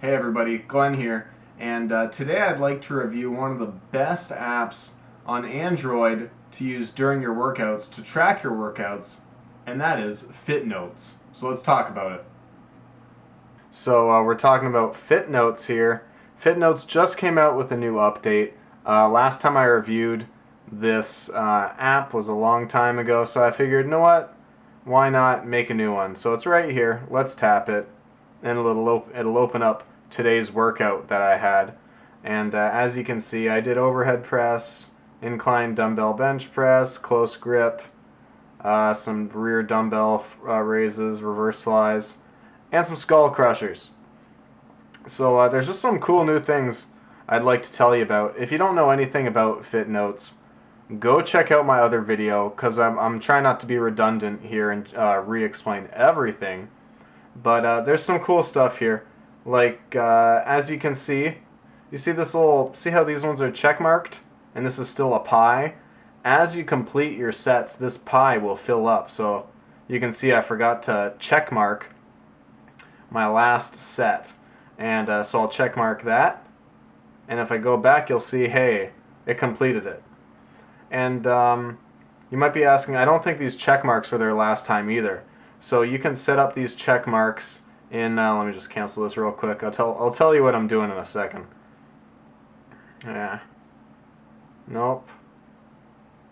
Hey everybody, Glenn here, and today I'd like to review one of the best apps on Android to use during your workouts to track your workouts, and that is FitNotes. So let's talk about it. So we're talking about FitNotes here. FitNotes just came out with a new update. Last time I reviewed this app was a long time ago, so I figured, you know what? Why not make a new one? So it's right here. Let's tap it, and it'll open up today's workout that I had. And as you can see, I did overhead press, incline dumbbell bench press, close grip, some rear dumbbell raises, reverse flies, and some skull crushers. So there's just some cool new things I'd like to tell you about. If you don't know anything about FitNotes, go check out my other video, because I'm trying not to be redundant here and re-explain everything. But there's some cool stuff here. Like, as you can see, you see this see how these ones are check marked? And this is still a pie? As you complete your sets, this pie will fill up. So you can see I forgot to check mark my last set. And so I'll check mark that. And if I go back, you'll see, hey, it completed it. And you might be asking, I don't think these check marks were there last time either. So you can set up these check marks in, let me just cancel this real quick. I'll tell you what I'm doing in a second. Yeah. Nope.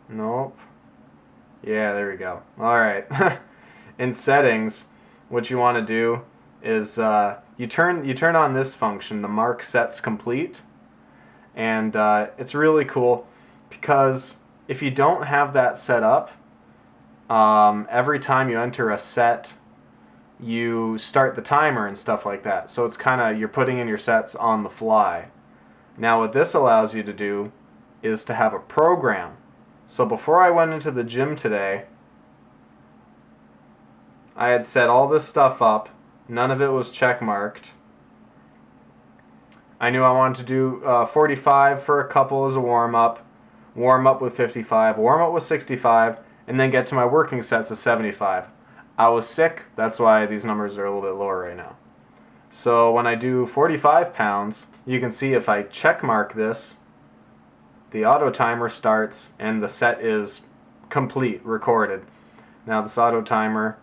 Nope. Yeah, there we go. Alright. In settings, what you want to do is you turn on this function, the mark sets complete. And it's really cool because if you don't have that set up, every time you enter a set, you start the timer and stuff like that. So it's kind of, you're putting in your sets on the fly. Now what this allows you to do is to have a program. So before I went into the gym today, I had set all this stuff up. None of it was check marked. I knew I wanted to do 45 for a couple as a warm up with 55, warm up with 65, and then get to my working sets of 75. I was sick, that's why these numbers are a little bit lower right now. So when I do 45 pounds, you can see if I check mark this, the auto timer starts and the set is complete, recorded. Now this auto timer,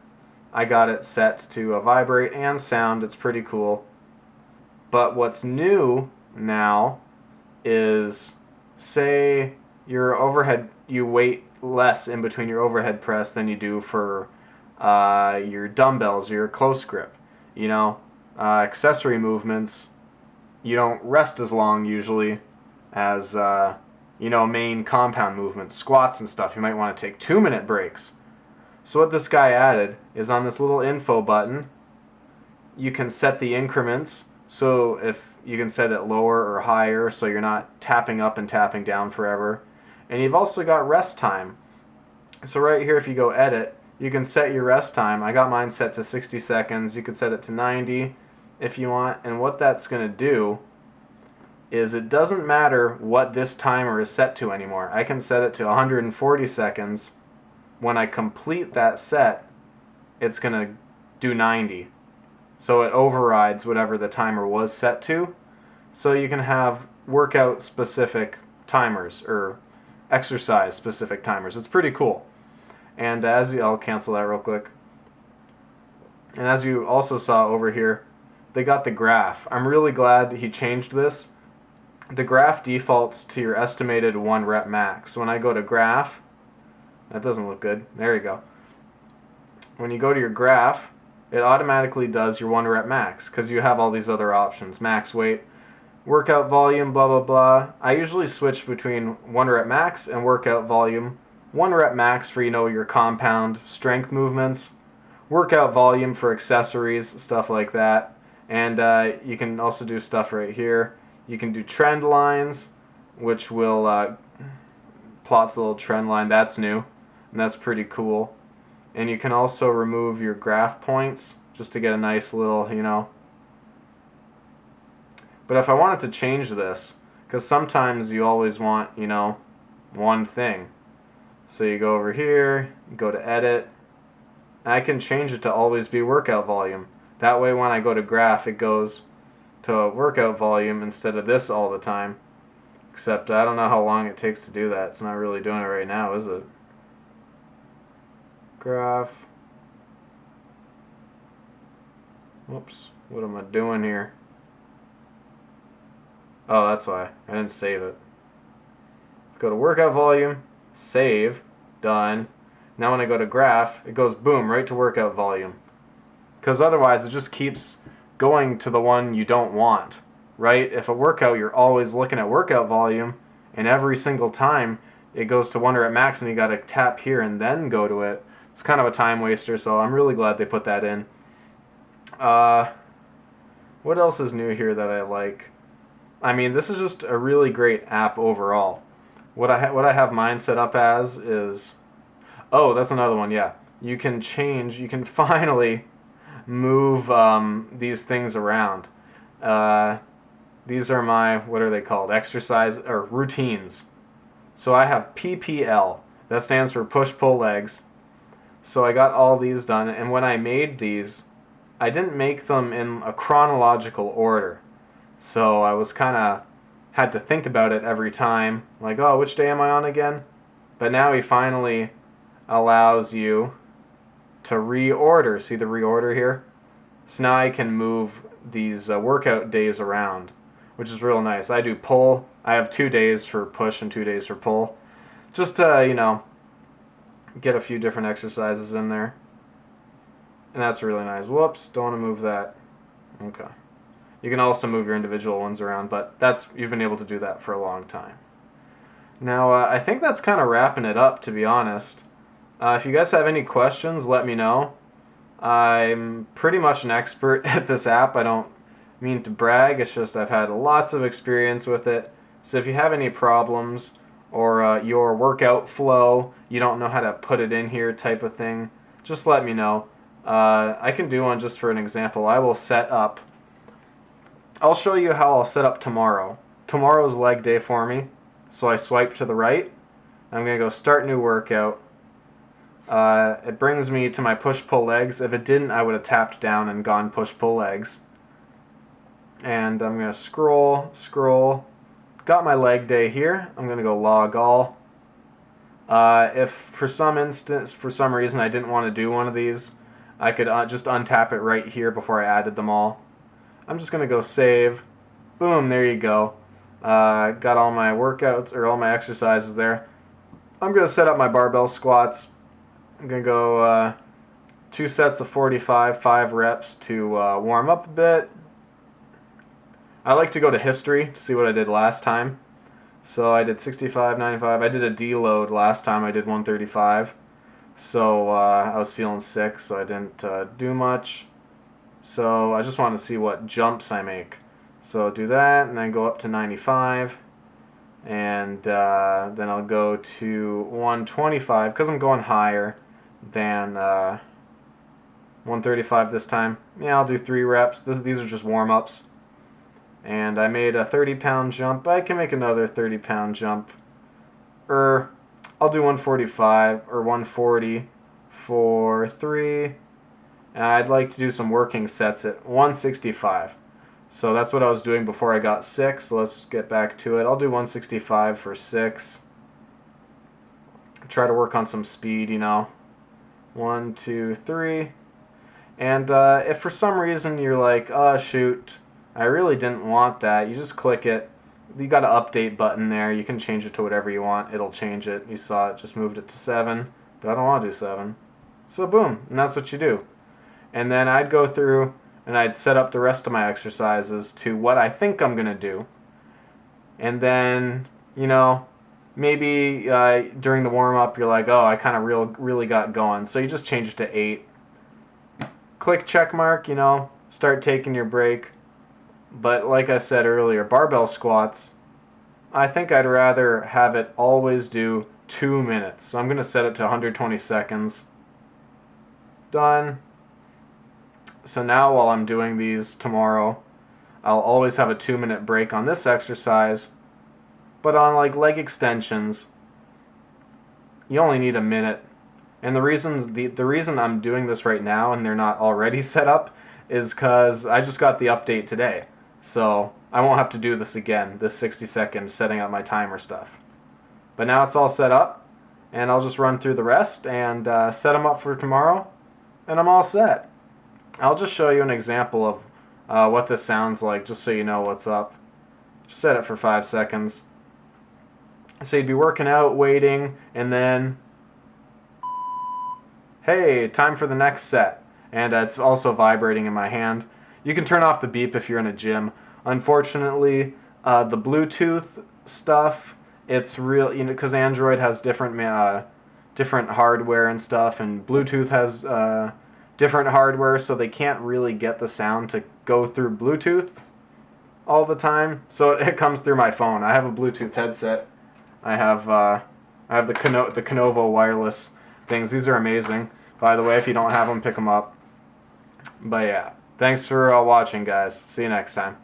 I got it set to vibrate and sound, it's pretty cool. But what's new now is, say your overhead, you weight less in between your overhead press than you do for your dumbbells, your close grip. You know, accessory movements, you don't rest as long usually as main compound movements, squats and stuff. You might want to take 2-minute breaks. So what this guy added is on this little info button, you can set the increments. So if you can set it lower or higher, so you're not tapping up and tapping down forever. And you've also got rest time. So right here, if you go edit, you can set your rest time. I got mine set to 60 seconds. You could set it to 90 if you want. And what that's going to do is it doesn't matter what this timer is set to anymore. I can set it to 140 seconds. When I complete that set, it's going to do 90. So it overrides whatever the timer was set to. So you can have workout specific timers or exercise specific timers. It's pretty cool. And I'll cancel that real quick. And as you also saw over here, they got the graph. I'm really glad he changed this. The graph defaults to your estimated 1 rep max. So when I go to graph, that doesn't look good. There you go. When you go to your graph, it automatically does your 1 rep max because you have all these other options. Max weight, workout volume, blah, blah, blah. I usually switch between 1 rep max and workout volume. 1 rep max for, your compound strength movements. Workout volume for accessories, stuff like that. And you can also do stuff right here. You can do trend lines, which will plots a little trend line. That's new, and that's pretty cool. And you can also remove your graph points just to get a nice little, But if I wanted to change this, because sometimes you always want, one thing. So you go over here, you go to edit. I can change it to always be workout volume. That way when I go to graph, it goes to workout volume instead of this all the time. Except I don't know how long it takes to do that. It's not really doing it right now, is it? Graph. Whoops. What am I doing here? Oh, that's why. I didn't save it. Let's go to workout volume. Save. Done. Now when I go to graph, it goes boom, right to workout volume. Because otherwise it just keeps going to the one you don't want. Right? If a workout, you're always looking at workout volume, and every single time it goes to one or at max and you got to tap here and then go to it. It's kind of a time waster, so I'm really glad they put that in. What else is new here that I like? I mean, this is just a really great app overall. What I have mine set up as is, oh, that's another one. Yeah, you can finally move these things around. These are my, what are they called? Exercise or routines. So I have PPL. That stands for push pull legs. So I got all these done, and when I made these, I didn't make them in a chronological order. So I was kind of had to think about it every time, like, oh, which day am I on again? But now he finally allows you to reorder. See the reorder here? So now I can move these workout days around, which is real nice. I do pull. I have 2 days for push and 2 days for pull, just to, get a few different exercises in there. And that's really nice. Whoops, don't want to move that. Okay. You can also move your individual ones around, but you've been able to do that for a long time. Now, I think that's kind of wrapping it up, to be honest. If you guys have any questions, let me know. I'm pretty much an expert at this app. I don't mean to brag, it's just I've had lots of experience with it. So if you have any problems or your workout flow, you don't know how to put it in here type of thing, just let me know. I can do one just for an example. I'll show you how I'll set up tomorrow. Tomorrow's leg day for me. So I swipe to the right. I'm going to go start new workout. It brings me to my push-pull legs. If it didn't, I would have tapped down and gone push-pull legs. And I'm going to scroll. Got my leg day here. I'm going to go log all. If for some reason I didn't want to do one of these, I could just untap it right here before I added them all. I'm just going to go save. Boom, there you go. Got all my workouts or all my exercises there. I'm going to set up my barbell squats. I'm going to go 2 sets of 45, 5 reps to warm up a bit. I like to go to history to see what I did last time. So I did 65, 95. I did a deload last time. I did 135. So I was feeling sick, so I didn't do much. So I just want to see what jumps I make. So do that, and then go up to 95. And then I'll go to 125, because I'm going higher than 135 this time. Yeah, I'll do 3 reps. These are just warm-ups. And I made a 30-pound jump. I can make another 30-pound jump. I'll do 145 or 140 for 3. And I'd like to do some working sets at 165. So that's what I was doing before I got sick. So let's get back to it. I'll do 165 for 6. Try to work on some speed, 1, 2, 3. And if for some reason you're like, oh shoot, I really didn't want that, you just click it. You got an update button there. You can change it to whatever you want. It'll change it. You saw it, just moved it to 7, but I don't want to do 7. So boom, and that's what you do. And then I'd go through and I'd set up the rest of my exercises to what I think I'm going to do. And then, maybe during the warm-up you're like, oh, I kind of really got going. So you just change it to 8. Click check mark, start taking your break. But like I said earlier, barbell squats, I think I'd rather have it always do 2 minutes. So I'm going to set it to 120 seconds. Done. So now while I'm doing these tomorrow, I'll always have a 2-minute break on this exercise. But on like leg extensions, you only need a minute. And the reason I'm doing this right now and they're not already set up is because I just got the update today. So I won't have to do this again, this 60 seconds setting up my timer stuff. But now it's all set up, and I'll just run through the rest and set them up for tomorrow, and I'm all set. I'll just show you an example of what this sounds like, just so you know what's up. Just set it for 5 seconds. So you'd be working out, waiting, and then, hey, time for the next set. And it's also vibrating in my hand. You can turn off the beep if you're in a gym. Unfortunately, the Bluetooth stuff, it's real, you know, because Android has different hardware and stuff, and Bluetooth has different hardware, so they can't really get the sound to go through Bluetooth all the time. So it comes through my phone. I have a Bluetooth headset. I have the Kanovo wireless things. These are amazing. By the way, if you don't have them, pick them up. But yeah, thanks for watching, guys. See you next time.